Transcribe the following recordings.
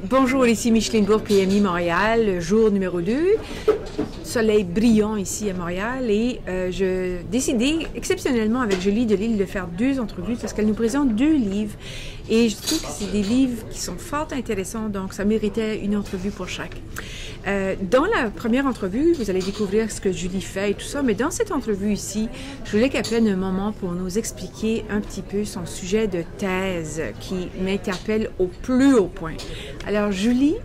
Bonjour, ici Micheline Bourque, PMI Montréal, jour numéro 2. Soleil brillant ici à Montréal et j'ai décidé exceptionnellement avec Julie Delisle de faire 2 entrevues parce qu'elle nous présente 2 livres et je trouve que c'est des livres qui sont fort intéressants, donc ça méritait une entrevue pour chaque. Dans la première entrevue, vous allez découvrir ce que Julie fait et tout ça, mais dans cette entrevue ici, je voulais qu'elle prenne un moment pour nous expliquer un petit peu son sujet de thèse qui m'interpelle au plus haut point. Alors, Julie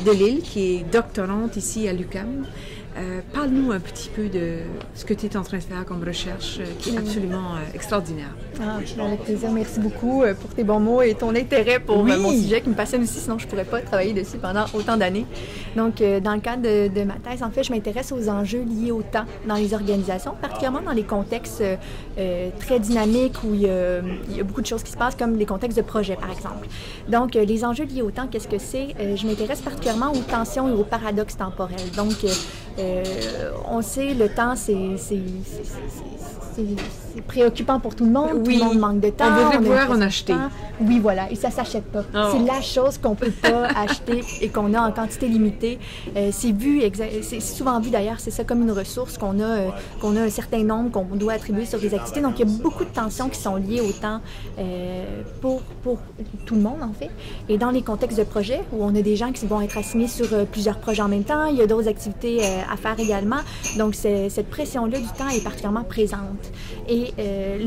Delisle, qui est doctorante ici à l'UQAM, parle-nous un petit peu de ce que tu es en train de faire comme recherche, qui est absolument extraordinaire. Avec plaisir. Merci beaucoup pour tes bons mots et ton intérêt pour mon sujet qui me passionne aussi, sinon je ne pourrais pas travailler dessus pendant autant d'années. Donc, dans le cadre de ma thèse, en fait, je m'intéresse aux enjeux liés au temps dans les organisations, particulièrement dans les contextes très dynamiques où il y a beaucoup de choses qui se passent, comme les contextes de projet, par exemple. Donc, les enjeux liés au temps, qu'est-ce que c'est? Je m'intéresse particulièrement aux tensions et aux paradoxes temporels. Donc, on sait, le temps, c'est préoccupant pour tout le monde. Oui. Tout le monde manque de temps. On voudrait pouvoir en acheter. Oui, voilà. Et ça ne s'achète pas. Oh. C'est la chose qu'on ne peut pas acheter et qu'on a en quantité limitée. C'est souvent vu d'ailleurs, c'est ça comme une ressource qu'on a un certain nombre qu'on doit attribuer sur des activités. Donc, il y a beaucoup de tensions qui sont liées au temps pour tout le monde, en fait. Et dans les contextes de projet, où on a des gens qui vont être assignés sur plusieurs projets en même temps, il y a d'autres activités à faire également. Donc, cette pression-là du temps est particulièrement présente. Et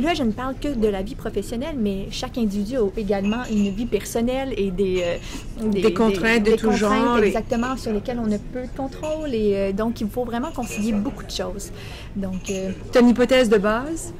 là, je ne parle que de la vie professionnelle, mais chaque individu a également une vie personnelle et des contraintes de tout genre. Exactement, sur lesquelles on a peu de contrôle. Et donc, il faut vraiment concilier beaucoup de choses. Donc, tu as une hypothèse de base?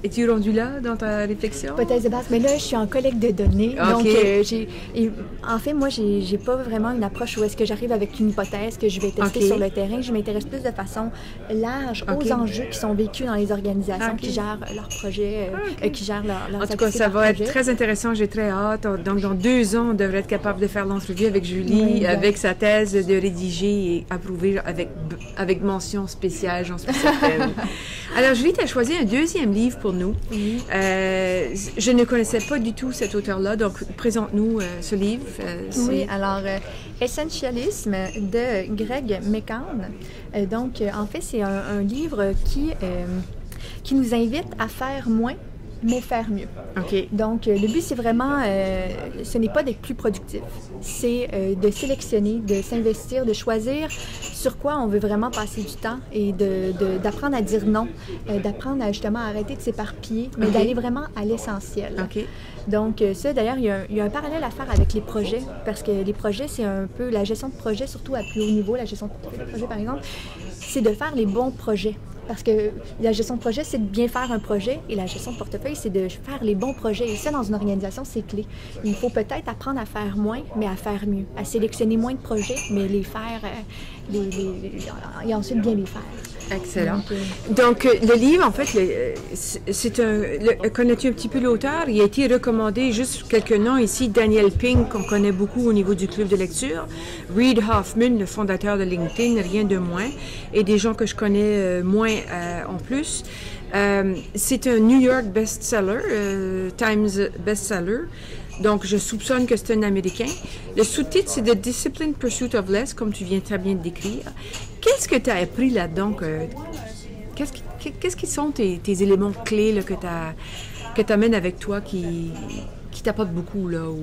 Es-tu rendu là dans ta réflexion? Hypothèse de base, mais là, je suis en collecte de données. Okay. Donc, en fait, moi, j'ai pas vraiment une approche où est-ce que j'arrive avec une hypothèse que je vais tester sur le terrain. Je m'intéresse plus de façon large aux enjeux qui sont vécus dans les organisations qui gèrent leurs projets, qui gèrent leurs En tout cas, ça va être très intéressant. J'ai très hâte. Donc, dans 2 ans, on devrait être capable de faire l'entrevue avec Julie, avec sa thèse de rédiger et approuver avec mention spéciale, j'en suis certaine. Alors, Julie, tu as choisi un 2e livre pour nous. Oui. Je ne connaissais pas du tout cet auteur-là, donc présente-nous ce livre. Oui, alors, Essentialisme de Greg McKeown. Donc, en fait, c'est un livre qui nous invite à faire moins, mais faire mieux. OK. Donc, le but, c'est vraiment, ce n'est pas d'être plus productif, c'est de sélectionner, de s'investir, de choisir sur quoi on veut vraiment passer du temps et d'apprendre à dire non, d'apprendre à justement arrêter de s'éparpiller, mais d'aller vraiment à l'essentiel. OK. Donc, ça, d'ailleurs, il y a un parallèle à faire avec les projets, parce que les projets, c'est un peu la gestion de projet, surtout à plus haut niveau, la gestion de projet, par exemple, c'est de faire les bons projets. Parce que la gestion de projet, c'est de bien faire un projet et la gestion de portefeuille, c'est de faire les bons projets. Et ça, dans une organisation, c'est clé. Il faut peut-être apprendre à faire moins, mais à faire mieux. À sélectionner moins de projets, mais les faire, et ensuite bien les faire. Excellent. Donc, le livre, en fait, connais-tu un petit peu l'auteur? Il a été recommandé, juste quelques noms ici, Daniel Pink, qu'on connaît beaucoup au niveau du club de lecture, Reid Hoffman, le fondateur de LinkedIn, rien de moins, et des gens que je connais moins en plus. C'est un New York bestseller, Times bestseller. Donc, je soupçonne que c'est un Américain. Le sous-titre, c'est « The Disciplined Pursuit of Less », comme tu viens très bien de décrire. Qu'est-ce que tu as appris là-dedans? Qu'est-ce qui sont tes éléments clés là, que tu amènes avec toi qui t'apportent beaucoup, là, ou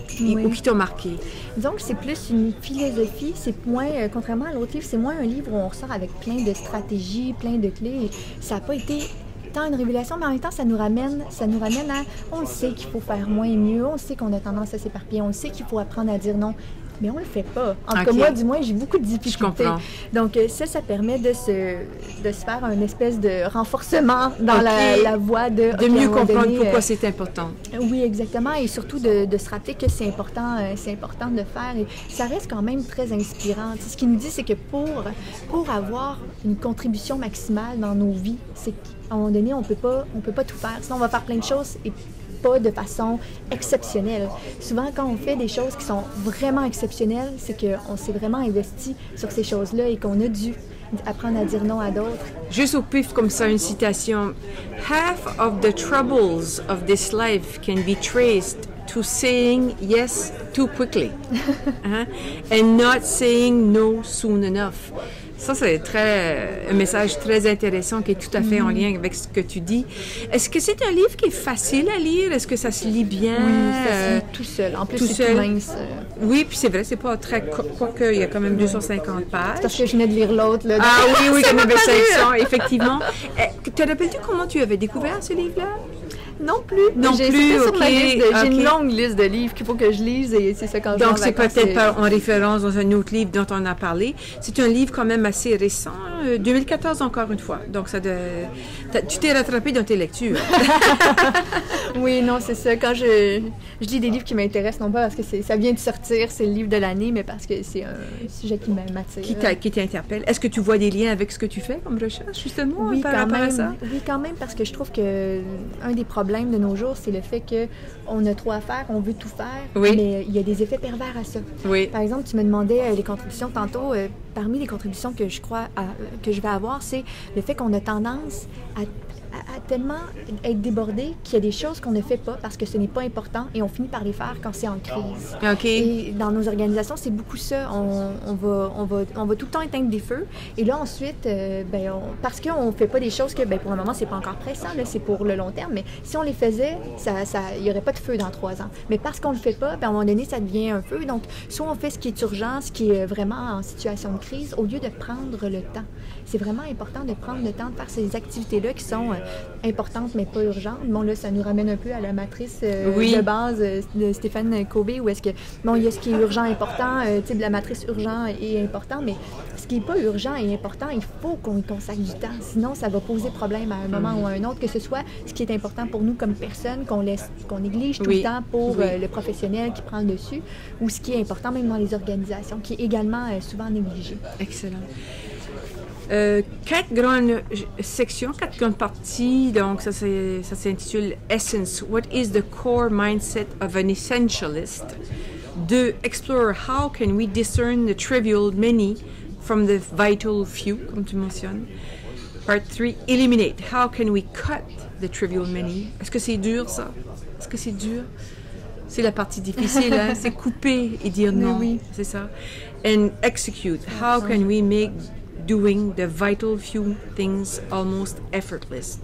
qui t'ont marqué? Donc, c'est plus une philosophie. C'est moins, contrairement à l'autre livre, c'est moins un livre où on ressort avec plein de stratégies, plein de clés. Ça n'a pas été tant une révélation, mais en même temps, ça nous ramène à... On le sait qu'il faut faire moins et mieux, on sait qu'on a tendance à s'éparpiller, on le sait qu'il faut apprendre à dire non, mais on le fait pas. En tout cas, moi, du moins, j'ai beaucoup de difficultés. Je comprends. Donc, ça permet de se faire une espèce de renforcement dans la voie de mieux comprendre pourquoi c'est important. Oui, exactement, et surtout de se rappeler que c'est important de le faire. Et ça reste quand même très inspirant. Ce qu'il nous dit, c'est que pour avoir une contribution maximale dans nos vies, c'est qu'à un moment donné, on peut pas tout faire. Sinon, on va faire plein de choses et pas de façon exceptionnelle. Souvent, quand on fait des choses qui sont vraiment exceptionnelles, c'est qu'on s'est vraiment investi sur ces choses-là et qu'on a dû apprendre à dire non à d'autres. Juste au pif comme ça, une citation. « Half of the troubles of this life can be traced to saying yes too quickly. And not saying no soon enough. Ça, c'est un message très intéressant qui est tout à fait en lien avec ce que tu dis. Est-ce que c'est un livre qui est facile à lire? Est-ce que ça se lit bien? Oui, ça se lit tout seul. En plus, c'est tout mince. Oui, puis c'est vrai, c'est pas très... Quoique, il y a quand même 250 pages. Parce que je venais de lire l'autre. Là. Ah oui, comme avait 500, effectivement. Te rappelles-tu comment tu avais découvert ce livre-là? Non plus. Sur ma liste. J'ai une longue liste de livres qu'il faut que je lise et c'est ça quand je vais en vacances. Donc, c'est peut-être pas en référence dans un autre livre dont on a parlé. C'est un livre quand même assez récent, 2014 encore une fois. Donc, tu t'es rattrapé dans tes lectures. Oui, non, c'est ça. Quand je lis des livres qui m'intéressent, non pas parce que ça vient de sortir, c'est le livre de l'année, mais parce que c'est un sujet qui m'attire. Qui t'interpelle. Est-ce que tu vois des liens avec ce que tu fais comme recherche, justement, oui, par rapport à ça? Oui, quand même, parce que je trouve que un des problèmes de nos jours, c'est le fait qu'on a trop à faire, on veut tout faire, mais il y a des effets pervers à ça. Oui. Par exemple, tu me demandais les contributions tantôt. Parmi les contributions que je crois que je vais avoir, c'est le fait qu'on a tendance à tellement être débordé qu'il y a des choses qu'on ne fait pas parce que ce n'est pas important et on finit par les faire quand c'est en crise. OK. Et dans nos organisations, c'est beaucoup ça. On va tout le temps éteindre des feux et là ensuite, parce qu'on ne fait pas des choses que pour le moment, c'est pas encore pressant, là, c'est pour le long terme, mais si on les faisait, il n'y aurait pas de feu dans 3 ans. Mais parce qu'on ne le fait pas, à un moment donné, ça devient un feu. Donc, soit on fait ce qui est urgent, ce qui est vraiment en situation de crise, au lieu de prendre le temps. C'est vraiment important de prendre le temps de faire ces activités-là qui sont importantes mais pas urgentes. Bon, là, ça nous ramène un peu à la matrice de base de Stephen Covey, où est-ce que, il y a ce qui est urgent et important, tu sais, de la matrice urgent et important, mais ce qui n'est pas urgent et important, il faut qu'on consacre du temps. Sinon, ça va poser problème à un moment ou à un autre, que ce soit ce qui est important pour nous comme personne, qu'on néglige tout le temps pour le professionnel qui prend le dessus, ou ce qui est important même dans les organisations, qui est également souvent négligé. Excellent. 4 grandes sections, 4 grandes parties. Donc, ça s'intitule Essence. What is the core mindset of an essentialist? 2. Explore how can we discern the trivial many from the vital few, comme tu mentionnes. Part 3. Eliminate. How can we cut the trivial many? Est-ce que c'est dur, ça? Est-ce que c'est dur? C'est la partie difficile, hein? C'est couper et dire non. Oui. C'est ça. And execute. How can we make doing the vital few things almost effortless?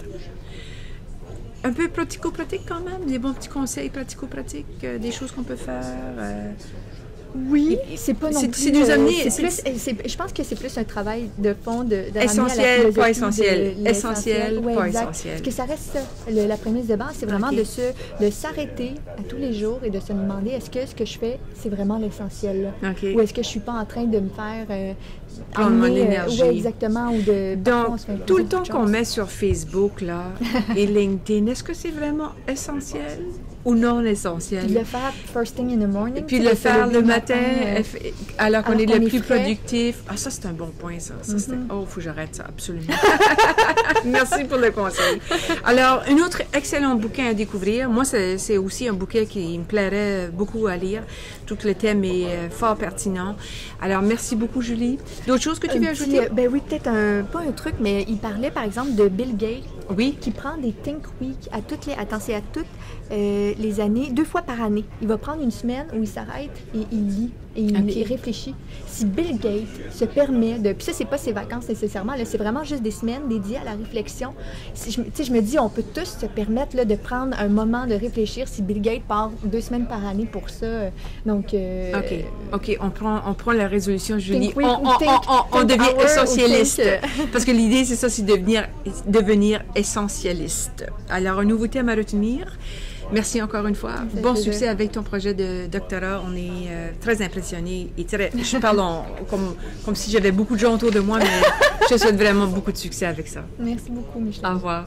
Un peu pratico-pratique quand même, des bons petits conseils pratico-pratiques, des choses qu'on peut faire. Oui, c'est pas non plus... C'est nous amener... je pense que c'est plus un travail de fond, essentiel, pas essentiel. Essentiel, pas essentiel. Parce que ça reste ça. La prémisse de base, c'est vraiment de s'arrêter à tous les jours et de se demander, est-ce que ce que je fais, c'est vraiment l'essentiel? Ou est-ce que je suis pas en train de me faire... prendre l'énergie. Oui, exactement. Donc, tout le temps qu'on met sur Facebook là, et LinkedIn, est-ce que c'est vraiment essentiel ou non essentiel? Puis le faire first thing in the morning. Puis le faire le matin, alors qu'on est le plus productif. Ah, ça, c'est un bon point, ça. Oh, il faut que j'arrête ça, absolument. Merci pour le conseil. Alors, un autre excellent bouquin à découvrir. Moi, c'est aussi un bouquin qui me plairait beaucoup à lire. Tout le thème est fort pertinent. Alors, merci beaucoup, Julie. D'autres choses que tu veux ajouter? Oui, peut-être pas un truc, mais il parlait, par exemple, de Bill Gates. Oui. Qui prend des Think Week à toutes les années, 2 fois par année. Il va prendre une semaine où il s'arrête et il lit et il réfléchit. Si Bill Gates se permet de... Puis ça, c'est pas ses vacances nécessairement, là, c'est vraiment juste des semaines dédiées à la réflexion. Je me dis, on peut tous se permettre là, de prendre un moment de réfléchir si Bill Gates part 2 semaines par année pour ça. Donc... OK, on prend la résolution, Julie. On devient essentialiste. Parce que l'idée, c'est ça, c'est devenir essentialiste. Alors, un nouveau thème à retenir. Merci encore une fois. Bon succès avec ton projet de doctorat. On est très impressionnés. Et je parle comme si j'avais beaucoup de gens autour de moi, mais je te souhaite vraiment beaucoup de succès avec ça. Merci beaucoup, Michel. Au revoir.